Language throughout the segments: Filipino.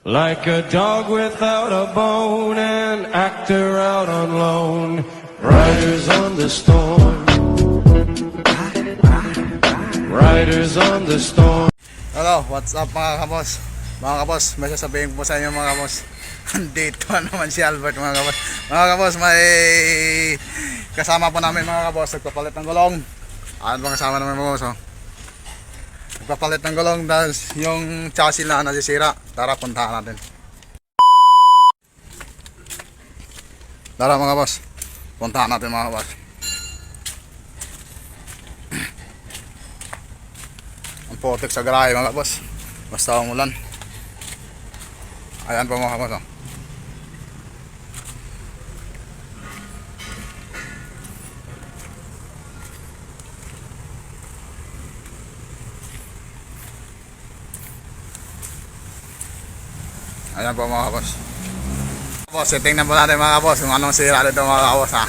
Like a dog without a bone, an actor out on loan, riders on the storm, riders on the storm. Hello, what's up mga kabos? Mga kabos, may sasabihin po sa inyo mga kabos. Andito naman si Albert mga kabos. Mga kabos, may kasama po namin mga kabos. Nagpapalit ng gulong. Ano bang kasama namin mga kabos? Oh? Nagpapalit ng gulong dahil yung chassis na nasisira. Tara, puntahan natin. Tara mga kabos, puntahan natin mga kabos. Ang potek sa garahe mga kabos. Basta umulan. Ayan po mga kabos. Oh. Ayan po mga kabos. Kabos, tingnan po natin mga kabos kung anong sira dito mga kabos ha.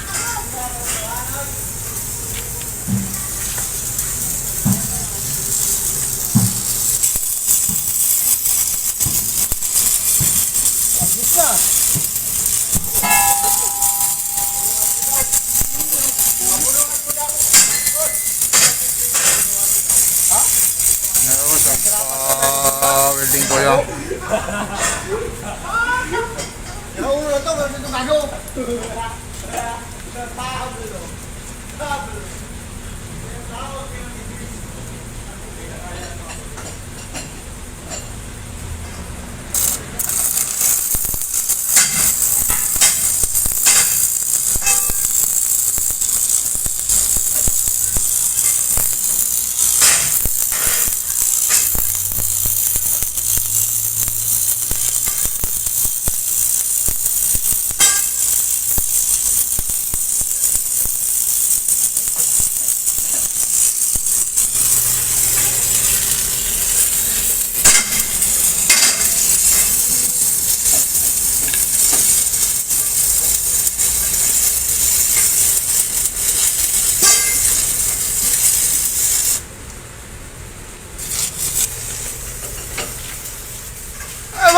Welding po yun.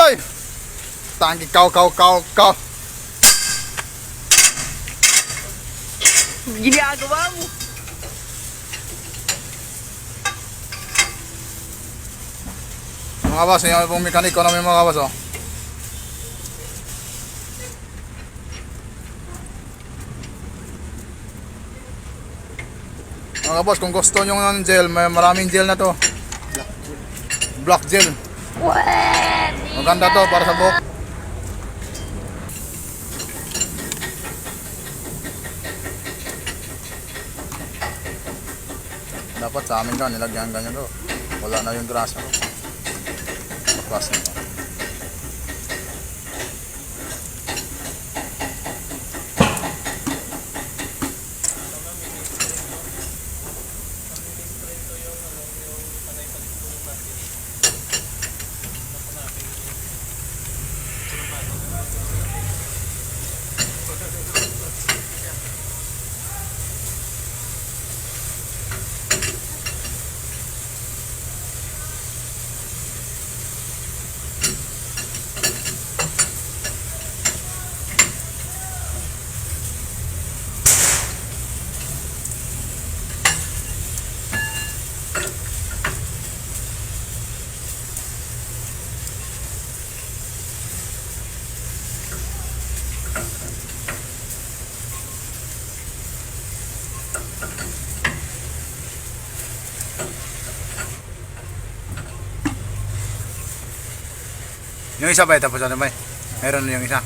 Ay, tangki kau. Ginagawa mo. Mga kabos, yung pong mekaniko namin mga kabos. Oh. Mga kabos, kung gusto nyo ng gel, may maraming gel na to. Black gel. Maganda to para sa buhok. Dapat sa amin ka, nilagyan ganyan to. Wala na yung grasa. Baklas nito. Yung isa ba? Tapos ano ba? Meron yung isa.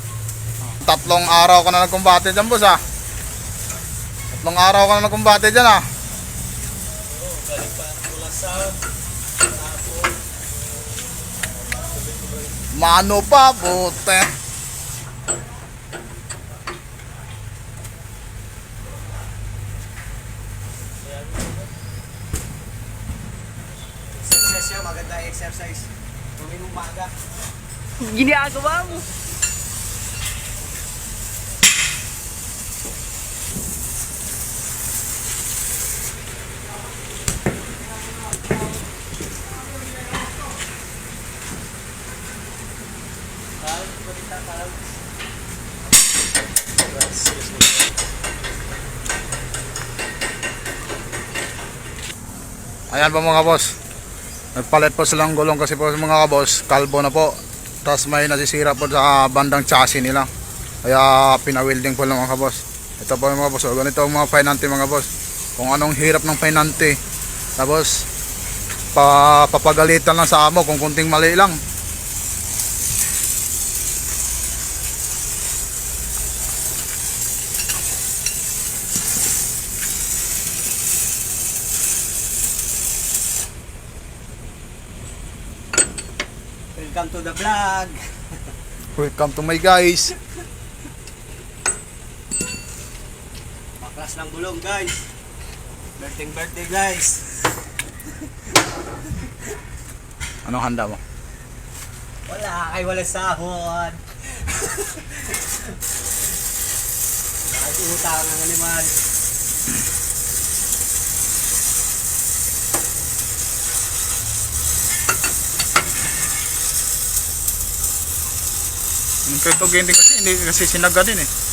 3 araw ka na nagkumbate dyan boss ha. 3 araw ka na nagkumbate dyan ha. Mano pa bote. Success yun, maganda exercise. Tuwing umaga. Ginagawa mo. Ayan po mga boss. Nagpalit po silang gulong kasi po mga kaboss, kalbo na po. Tapos may nasisira po sa bandang chassis nila. Kaya pinawilding po lang mga kaboss. Ito po mga boss. O, ganito ang mga Painante mga boss. Kung anong hirap ng Painante. Tapos papagalitan lang sa amo kung kunting mali lang. Welcome to the vlog. Welcome to my guys. Paklas ng gulong guys. Birthday guys. Anong handa mo? Wala, walang sahod. Kahit utang ang animal. Yung crypto game din kasi hindi kasi sinaga din eh.